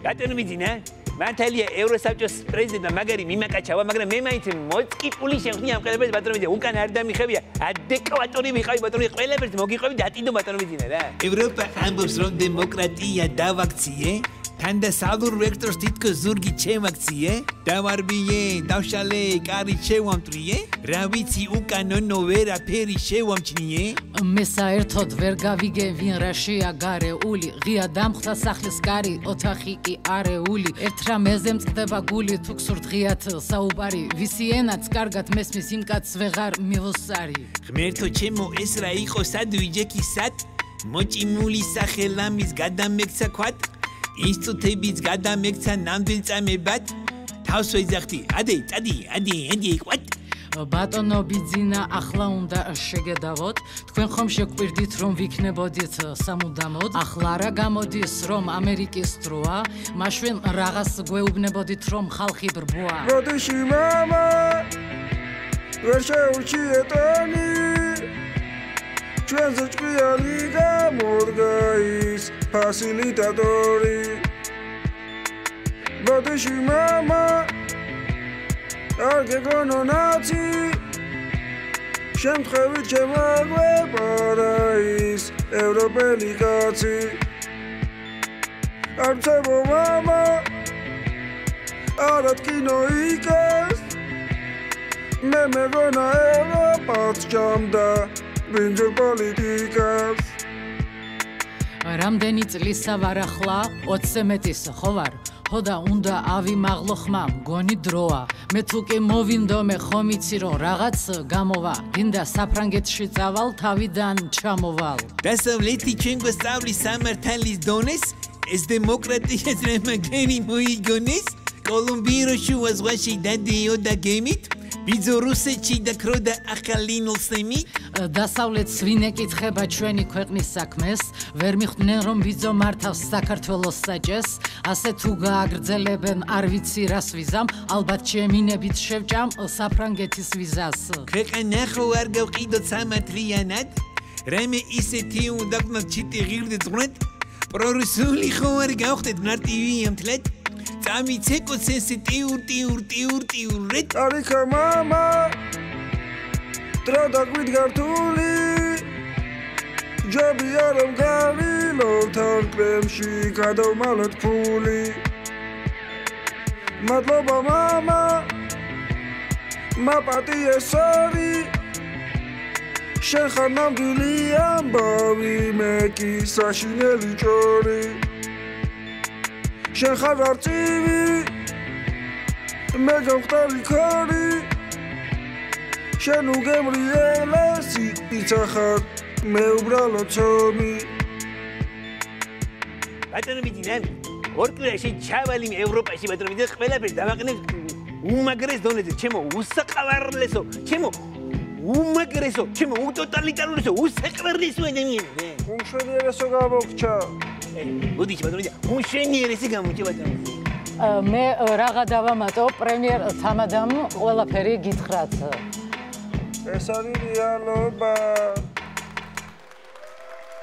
Gătănu miține, Mantalia Eurosabჭოს პრეზიდენტმა მაგარი მიმაკაჩავა, მაგრამ მე მაინც მოწყიფული შეხვდია ამ ყველაფერს ბატონო მიძინე. უკან არ დამიხებია, ადეკვატორი ვიყავი ბატონო, ყველაფერს მოგიყვები დატინდო ბატონო მიძინე რა. ევროპა ამბობს რომ დემოკრატია დავაქციე, თანდასალურ ვექტორს თითქოს ზურგი ჩემაქციე, დავარბიე, დავშალე, კარი შევამტრიე, რა ვიცი უკანონო ვერაფერი შევამჩნიე. მე საერთოდ ვერ გავიგე ვინ რაშია გარეული, ღია დამხთა სახლის კარი, ოთახი კი არეული, ერთ რამეზე მწყდება გული თუ გსურთ ღიათ საუბარი, ვისი ენაც კარგად მესმის იმ კაცს ვეღარ მივოსარი. ღმერთო ჩემო ეს რა იყო სადვიჯექი სად, მოჭიმული სახელამის გადამექცა ქვად, ინსტიტუტებიც გადამექცა ნამდვილ წამებად, თავს ვეძახდი, ადე, ადი, ყვად. ბატონო ბიძინა ახლა უნდა შეგედავოთ, თქვენ ხომ შეგვირდით რომ ვიქნებოდით სამუდამოდ, ახლა რა გამოდის რომ ამერიკის დროა, მაშვენ რაღაც გვეუბნებოდით რომ ხალხი ბრბოა. როდეში მამა ვერ შეურჩიე ტანი, ჩვენზე ჭკვიანი გამოდგა ის ფასილიტატორი. როდეში მამა არ გეგონო ნაცი, შემთხვევით შემაგვეპარა ის ევროპელი კაცი. არ ვცემო მამა, არად კინო იკას, მე მეგონა ევროპაც ჯამდა ბრინჯაო პოლიტიკას. რამდენი წლისა ვარ ახლა, 20-ზე მეტის ხო ვარ? ხო და უნდა ავიმაღლო ხმა, მგონი დროა. მე თუ კი მოვინდომე ხომ იცი რომ რაღაც გამოვა, გინდა საფრანგეთში წავალ, თავიდან ჩამოვალ. დასავლეთი ჩვენ გვასწავლის სამართალის დონეს, ეს დემოკრატიას რა მაგარი მოიგონეს, კოლუმბირო შუა ზღვაში დადიოდა გემით, ბიძო რუსეთში დაქროდა ახალი ნილსემი. დასავლეთს ვინ ეკითხება ჩვენი ქვეყნის საქმეს, ვერ მიხვდნენ რომ ბიძო მართავს საქართველოს საჭეს, ასე თუ გააგრძელებენ არ ვიცი რას ვიზამ, ალბათ შემინებით შევჭამ საფრანგეთის ვიზას. ქვეყანა ხო არ გავყიდოთ სამართლიანად, რამე ისეთი უნდა გქონდეთ ჩიტი ღირდი ზღვრად, პრორუსული ხო არ გავხდეთ მარტივი ამთლად, წამიცეკო სენსიტიურ რეთ. არიქა მამა დრო დაგვიდგა რთული, ჯობი არ მგავილობთ არ კრემში გადავმალოთ ფული. მადლობა მამა, მაპატიესარი, შენ ხარ ნამდვილი ამბავი, მე კი საშინელი ჭორი. შენ ხარ არწივი, მე გავხდარი ქარი, შენ უგემრიელესი იცახარ, მე უბრალოდ ცომი. ბატონო მიძინე, ორ კვირაში ჩავალი ევროპაში ბატონო მიძინე, ყველაფერს დავაყენებ უმაგრეს დონეზე, ჩემო უსაყარლესო, ჩემო უმაგრესო, ჩემო უტოტალიტარულესო, უსაყვარლესო ადამიანზე. უმშვენიერესო გამოგჩა. ბუდიჩი ბატონო მიძინე, უმშვენიერესი გამოჩა ბატონო. მე რაღა დავამატო, პრემიერ თამადამ ყველაფერი გითხრათ. ეს არის რეალობა.